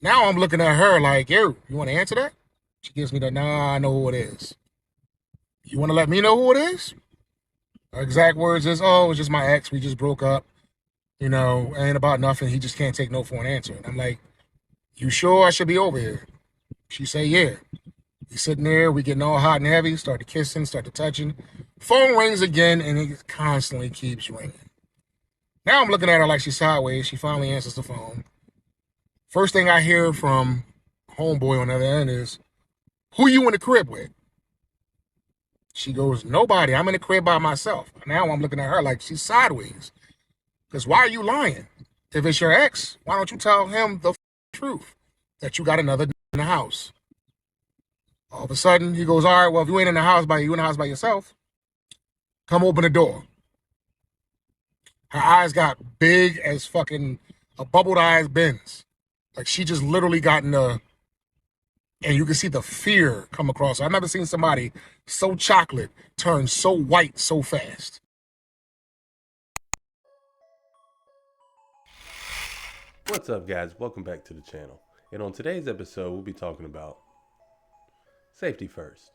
Now I'm looking at her like, yo, you want to answer that? She gives me the, nah, I know who it is. You want to let me know who it is? Her exact words is, oh, it's just my ex. We just broke up. Ain't about nothing. He just can't take no for an answer. And I'm like, you sure I should be over here? She say, yeah. He's sitting there. We getting all hot and heavy. Start to kissing, start to touching. Phone rings again, and it constantly keeps ringing. Now I'm looking at her like she's sideways. She finally answers the phone. First thing I hear from homeboy on the other end is, who you in the crib with? She goes, nobody. I'm in the crib by myself. Now I'm looking at her like she's sideways. Because why are you lying? If it's your ex, why don't you tell him the truth that you got another in the house? All of a sudden, he goes, all right, well, if you ain't in the house by yourself, come open the door. Her eyes got big as fucking a bubbled eyes Benz. Like she just literally got in the, and you can see the fear come across her. I've never seen somebody so chocolate turn so white so fast. What's up, guys? Welcome back to the channel. And on today's episode, we'll be talking about safety first.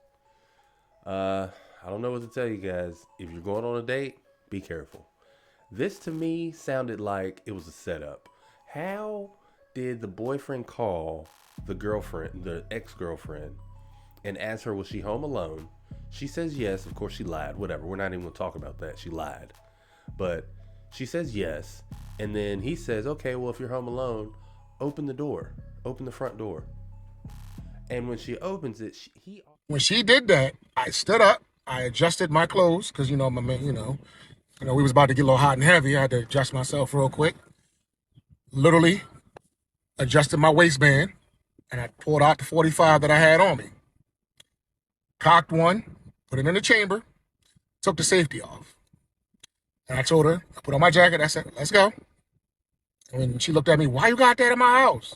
I don't know what to tell you guys. If you're going on a date, be careful. This to me sounded like it was a setup. How did the boyfriend call the girlfriend, the ex-girlfriend, and ask her, was she home alone? She says yes. Of course, she lied. Whatever. We're not even going to talk about that. She lied. But she says yes. And then he says, okay, well, if you're home alone, open the door. Open the front door. And when she opens it, When she did that, I stood up. I adjusted my clothes because we was about to get a little hot and heavy. I had to adjust myself real quick. Literally adjusted my waistband, and I pulled out the 45 that I had on me. Cocked one, put it in the chamber, took the safety off. And I told her, I put on my jacket, I said, let's go. And when she looked at me, why you got that in my house?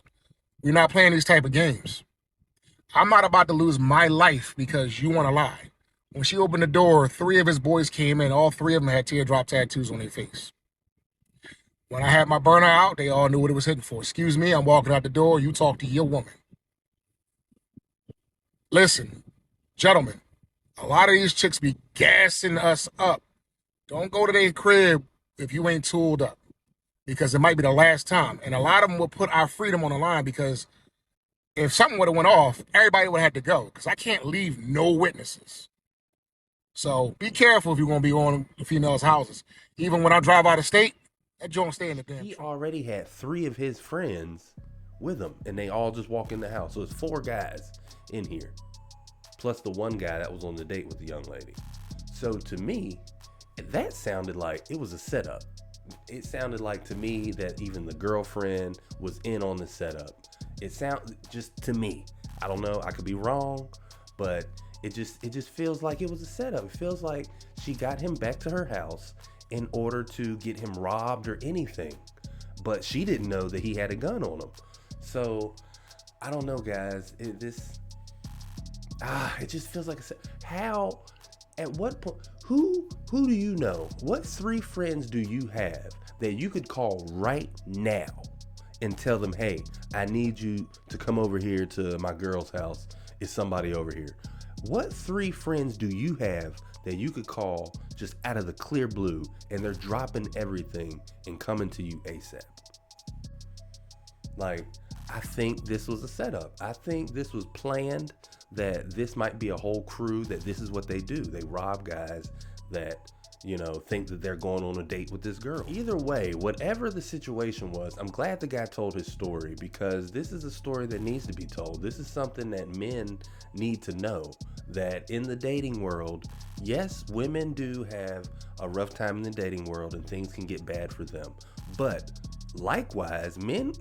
We're not playing these type of games. I'm not about to lose my life because you want to lie. When she opened the door, 3 of his boys came in. All 3 of them had teardrop tattoos on their face. When I had my burner out, they all knew what it was hitting for. Excuse me, I'm walking out the door. You talk to your woman. Listen, gentlemen, a lot of these chicks be gassing us up. Don't go to their crib if you ain't tooled up, because it might be the last time. And a lot of them will put our freedom on the line because if something would have went off, everybody would have had to go because I can't leave no witnesses. So be careful if you're going to be on the females' houses. Even when I drive out of state, that joint stay in the damn he trunk. already had 3 of his friends with him, and they all just walk in the house. So it's 4 guys in here, plus the one guy that was on the date with the young lady. So to me, that sounded like it was a setup. It sounded like to me that even the girlfriend was in on the setup. It sound just to me. I don't know. I could be wrong, but it just feels like it was a setup. It feels like she got him back to her house in order to get him robbed or anything. But she didn't know that he had a gun on him. So I don't know, guys. It just feels like how, at what point, who do you know? What 3 friends do you have that you could call right now and tell them, hey, I need you to come over here to my girl's house. Is somebody over here? What 3 friends do you have that you could call just out of the clear blue and they're dropping everything and coming to you ASAP? Like, I think this was a setup. I think this was planned, that this might be a whole crew, that this is what they do. They rob guys that, think that they're going on a date with this girl. Either way, whatever the situation was, I'm glad the guy told his story, because this is a story that needs to be told. This is something that men need to know, that in the dating world, yes, women do have a rough time in the dating world and things can get bad for them. But likewise, men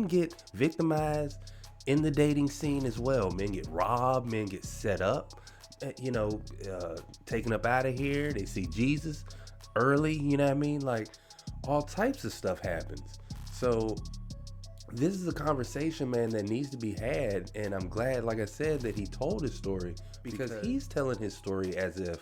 get victimized in the dating scene as well. Men get robbed, men get set up, taken up out of here. They see Jesus early, you know what I mean? Like, all types of stuff happens. So this is a conversation, man, that needs to be had. And I'm glad, like I said, that he told his story, because he's telling his story as if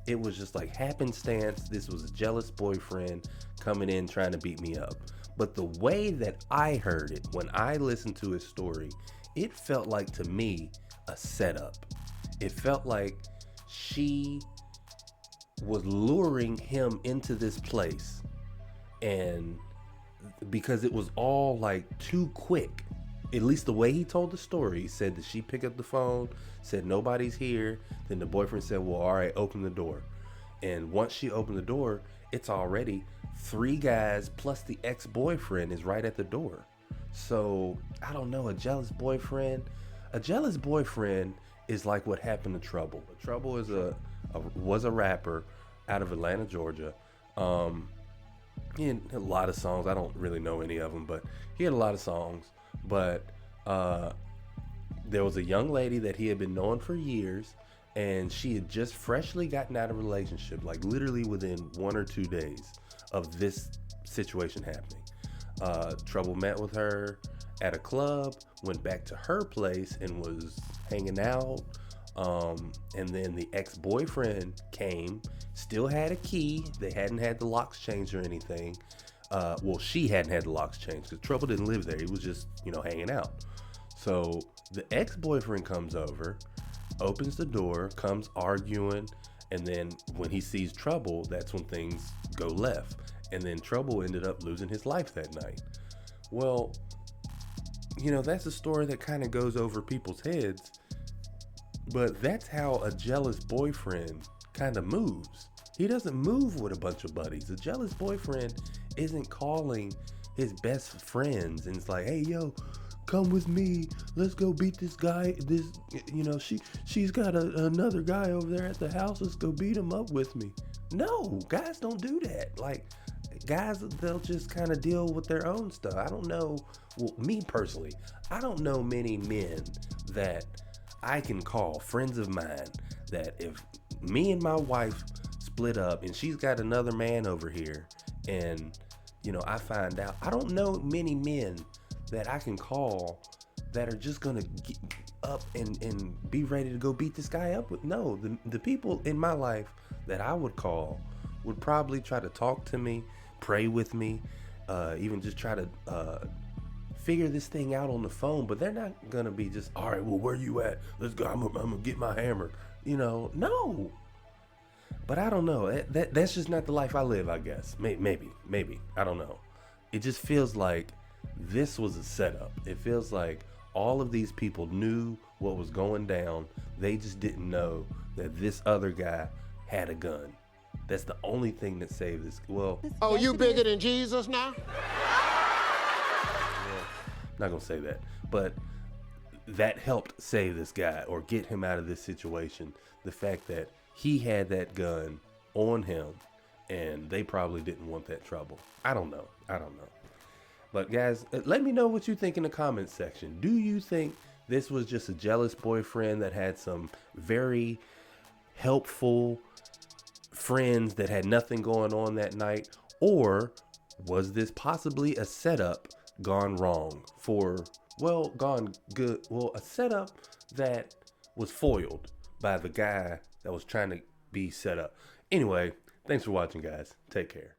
it was just like happenstance. This was a jealous boyfriend coming in trying to beat me up. But the way that I heard it, when I listened to his story, it felt like to me a setup. It felt like she was luring him into this place, and because it was all like too quick, at least the way he told the story, he said that she picked up the phone, said nobody's here, then the boyfriend said, well, all right, open the door. And once she opened the door, it's already 3 guys plus the ex-boyfriend is right at the door. So I don't know, a jealous boyfriend is like what happened to Trouble. Trouble was a rapper out of Atlanta, Georgia. He had a lot of songs. I don't really know any of them, but he had a lot of songs. But there was a young lady that he had been knowing for years, and she had just freshly gotten out of a relationship, like literally within 1 or 2 days of this situation happening. Trouble met with her at a club, went back to her place and was hanging out. And then the ex-boyfriend came, still had a key. They hadn't had the locks changed or anything. Well, she hadn't had the locks changed because Trouble didn't live there. He was just, hanging out. So the ex-boyfriend comes over, opens the door, comes arguing, and then when he sees Trouble, that's when things go left. And then Trouble ended up losing his life that night. Well, that's a story that kind of goes over people's heads, but that's how a jealous boyfriend kind of moves. He doesn't move with a bunch of buddies. A jealous boyfriend isn't calling his best friends and it's like, hey, yo, come with me. Let's go beat this guy. She's got another guy over there at the house. Let's go beat him up with me. No, guys don't do that. Like, guys, they'll just kind of deal with their own stuff. I don't know. Well, me personally, I don't know many men that I can call friends of mine that if me and my wife split up and she's got another man over here and, I find out, I don't know many men that I can call that are just going to get up and be ready to go beat this guy up with. No, the people in my life that I would call would probably try to talk to me, pray with me, even just try to figure this thing out on the phone, but they're not gonna be just, all right, well, where you at? Let's go. I'm gonna get my hammer. No. But I don't know. That's just not the life I live, I guess. Maybe. I don't know. It just feels like this was a setup. It feels like all of these people knew what was going down. They just didn't know that this other guy had a gun. That's the only thing that saved this. Well, oh, you bigger than Jesus now? Not gonna say that, but that helped save this guy or get him out of this situation. The fact that he had that gun on him and they probably didn't want that trouble. I don't know. But guys, let me know what you think in the comments section. Do you think this was just a jealous boyfriend that had some very helpful friends that had nothing going on that night? Or was this possibly a setup gone wrong gone good? Well, a setup that was foiled by the guy that was trying to be set up. Anyway, thanks for watching, guys. Take care.